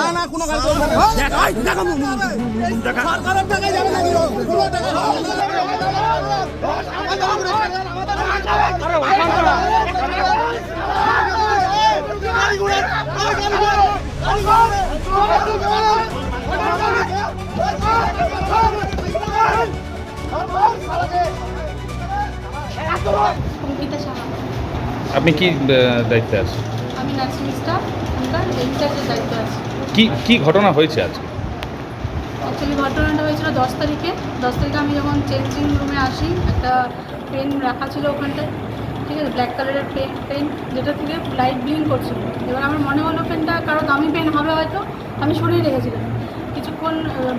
না না কোনো কাজ করবে না সরকারের টাকায় যাবে না কোনো টাকা আপনি কি দায়িত্বে আছেন? আমি নার্সিং স্টাফ ওখানকার ইনচার্জের দায়িত্বে আছি। কি ঘটনা হয়েছে আজকে? অ্যাকচুয়ালি ঘটনাটা হয়েছিল 10 তারিখে আমি যখন চেঞ্জিং রুমে আসি, একটা পেন রাখা ছিল ওখানটায়, ঠিক আছে, ব্ল্যাক কালারের পেন যেটা থেকে লাইট ব্লিঙ্ক করছিল। এবার আমার মনে হলো পেনটা কারো দামি পেন হবে হয়তো, আমি সরিয়ে রেখেছিলাম।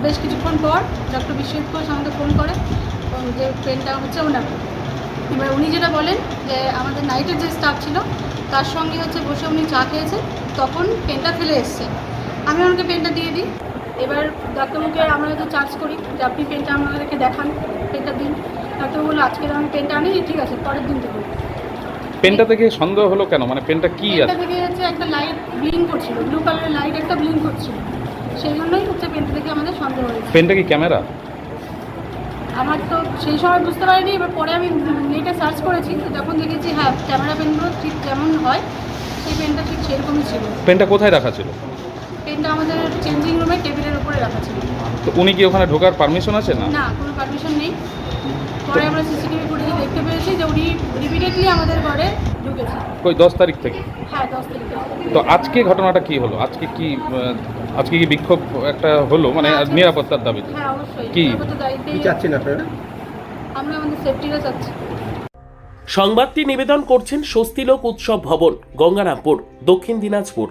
বেশ কিছুক্ষণ পর ডক্টর বিশ্বজিৎ ঘোষ আমাকে ফোন করে যে পেনটা হচ্ছে ওনার। এবার উনি যেটা বলেন যে আমাদের নাইটের যে স্টাফ ছিল তার সঙ্গে বসে উনি চা খেয়েছেন, তখন পেনটা ফেলে এসছে। আমি ওনাকে পেনটা দিয়ে দিই। এবার ডাক্তারবাবুকে আমরা চার্জ করি যে আপনি পেনটা আমাদেরকে দেখান, পেনটা দিন। ডাক্তারবাবু বললো আজকে আমি পেনটা আনি, ঠিক আছে পরের দিন দেবো। পেনটা থেকে সন্দেহ হলো কেন? মানে পেনটা কি আছে? পেনটা থেকে একটা লাইট ব্লিঙ্ক করছিল, ব্লু কালারের লাইট একটা ব্লিঙ্ক করছিল, সেই জন্যই পেনটা থেকে আমাদের সন্দেহ হয়েছে। পেনটা কি ক্যামেরা? আমার তো সেই সময় বুঝতে পারিনি। এবার পরে আমি নেটে সার্চ করেছি, তখন দেখেছি হ্যাঁ ক্যামেরা পেনগুলো ঠিক যেমন হয় সেই পেনটা ঠিক সেরকমই ছিল। পেনটা কোথায় রাখা ছিল? পেনটা আমাদের চেঞ্জিং রুমে টেবিলের উপরে রাখা ছিল। তো উনি কি ওখানে ঢোকার পারমিশন আছে? না না, কোনো পারমিশন নেই। পরে আমরা সিসিটিভি ফুটেজে দেখতে পেয়েছি যে উনি রিপিটেডলি আমাদের ঘরে ঢুকেছে। ওই 10 তারিখ থেকে? হ্যাঁ 10 তারিখে। তো আজকে ঘটনাটা কি হলো? আজকে কি বিক্ষোভ একটা হলো, মানে নিরাপত্তার দাবিতে? হ্যাঁ অবশ্যই। কি চাচ্ছেন আপনারা? আমরা আমাদের সেফটিটা চাচ্ছি। সংবাদটি নিবেদন করছেন স্বস্তিলোক উৎসব ভবন, গঙ্গারামপুর, দক্ষিণ দিনাজপুর।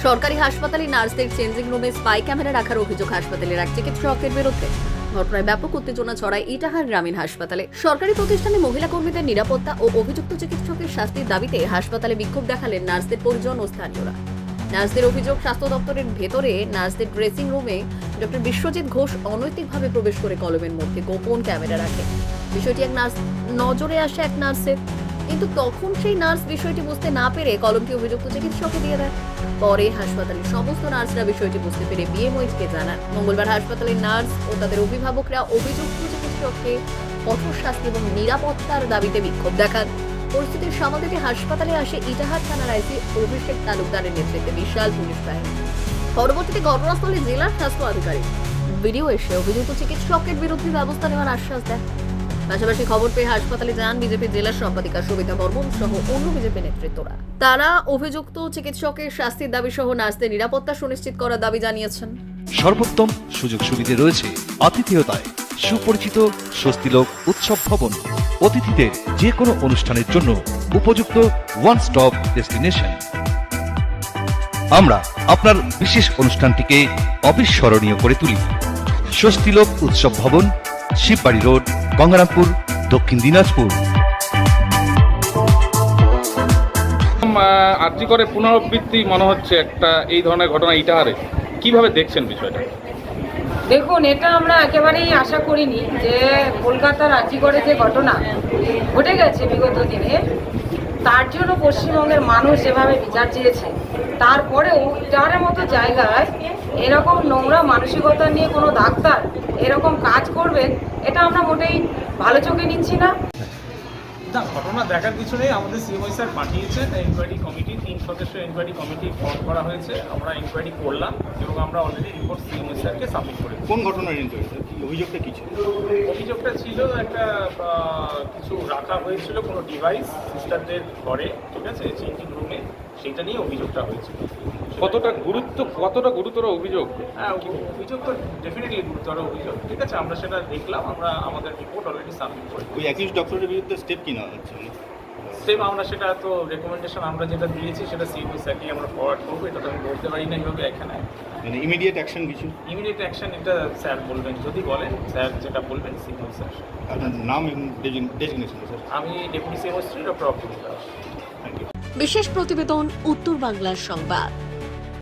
সরকারি হাসপাতালে নার্সদের চেঞ্জিং রুমে স্পাই ক্যামেরা রাখার অভিযোগ হাসপাতালের এক চিকিৎসকের বিরুদ্ধে। ঘটনায় ব্যাপক উত্তেজনা ছড়ায় ইটাহার গ্রামীণ হাসপাতালে। সরকারি প্রতিষ্ঠানে মহিলা কর্মীদের নিরাপত্তা ও অভিযুক্ত চিকিৎসকের শাস্তির দাবিতে হাসপাতালে বিক্ষোভ দেখালেন নার্সদের পরিজন ও স্থানীয়রা। নার্সদের অভিযোগ, স্বাস্থ্য দপ্তরের ভেতরে নার্সদের ড্রেসিং রুমে ডক্টর বিশ্বজিৎ ঘোষ অনৈতিকভাবে প্রবেশ করে কলমের মধ্যে গোপন ক্যামেরা রাখে। বিষয়টি নজরে আসে এক নার্সের, কিন্তু তখন সেই নার্স বিষয়টি বুঝতে না পেরে কলমটি অভিযুক্ত চিকিৎসককে দিয়ে দেয়। পরে হাসপাতালের সমস্ত নার্সরা বিষয়টি বুঝতে পেরে বিএমওইচকে জানান। মঙ্গলবার হাসপাতালের নার্স ও তাদের অভিভাবকরা অভিযুক্ত চিকিৎসককে কঠোর শাস্তি এবং নিরাপত্তার দাবিতে বিক্ষোভ দেখান। পরিস্থিতির সামাল দিতে হাসপাতালে আসে ইটাহার থানার আইসি অভিষেক তালুকদারের নেতৃত্বে বিশাল পুলিশ বাহিনী। পরবর্তীতে ঘটনাস্থলে জেলার স্বাস্থ্য আধিকারিক ভিডিও এসে অভিযুক্ত চিকিৎসকের বিরুদ্ধে ব্যবস্থা নেওয়ার আশ্বাস দেয়। পাশাপাশি খবর পেয়ে হাসপাতালে যান বিজেপি জেলা সম্পাদিকা সবিতা বর্মন সহ অন্য বিজেপি নেতৃত্বরা। তারা অভিযুক্ত চিকিৎসকের শাস্তির দাবি সহ নার্সদের নিরাপত্তা সুনিশ্চিত করার দাবি জানিয়েছেন। সর্বোত্তম সুযোগ সুবিধে রয়েছে আতিথেয়তায়। সুপরিচিত স্বস্তিলোক উৎসব ভবন, অতিথিদের যে কোনো অনুষ্ঠানের জন্য উপযুক্ত ওয়ান স্টপ ডেস্টিনেশন। আমরা আপনার বিশেষ অনুষ্ঠানটিকে অবিস্মরণীয় করে তুলি। স্বস্তিলোক উৎসব ভবন, শিববাড়ি রোড, গঙ্গারামপুর, দক্ষিণ দিনাজপুর। আরজি করে পুনরাবৃত্তি মনে হচ্ছে একটা এই ধরনের ঘটনা ইটাহারে, কিভাবে দেখছেন বিষয়টা? দেখুন, এটা আমরা একেবারেই আশা করিনি যে কলকাতার আরজিকরে যে ঘটনা ঘটে গেছে বিগত দিনে, তার জন্য পশ্চিমবঙ্গের মানুষ যেভাবে বিচার চেয়েছে, তারপরেও ইটাহারের মতো জায়গায় এরকম নোংরা মানসিকতা নিয়ে কোনো ডাক্তার এরকম কাজ করবেন, এটা আমরা মোটেই ভালো চোখে নিচ্ছি না। না, ঘটনা দেখার কিছু নেই। আমাদের সিএমআই স্যার পাঠিয়েছেন ইনকোয়ারি কমিটি, 3 সদস্য ইনকোয়ারি কমিটি ফর্ম করা হয়েছে। আমরা ইনকোয়ারি করলাম এবং আমরা অলরেডি রিপোর্ট সিএমআই স্যারকে সাবমিট করেছি। কোন ঘটনার ইনকোয়ারি স্যার? অভিযোগটা কি ছিল? অভিযোগটা ছিল একটা কিছু রাখা হয়েছিল কোনো ডিভাইস সিস্টারদের ঘরে, ঠিক আছে, চেঞ্জিং রুমে, সেটা নিয়ে অভিযোগটা হয়েছিল। কতটা গুরুতর অভিযোগ? হ্যাঁ, অভিযোগ তো ডেফিনেটলি গুরুতর অভিযোগ, ঠিক আছে, আমরা সেটা দেখলাম, আমরা আমাদের রিপোর্ট অলরেডি সাবমিট করেছি। ওই অ্যাকিউজড ডক্টরের বিরুদ্ধে স্টেপ কি নেওয়া হচ্ছে? সেম আমরা সেটা তো রেকমেন্ডেশন আমরা যেটা দিয়েছি সেটা সিএমও স্যারকে আমরা ফরওয়ার্ড করবো। এটা তো আমি বলতে পারি না এইভাবে এখানে। মানে ইমিডিয়েট অ্যাকশন কিছু? ইমিডিয়েট অ্যাকশন এটা স্যার বলবেন, যদি বলেন স্যার যেটা বলবেন সিএমও স্যার। আপনার নাম এবং ডেজিগনেশন স্যার? আমি deputy CMO Shri doctor Abdul Kalam. Thank you. বিশেষ প্রতিবেদন, উত্তর বাংলার সংবাদ।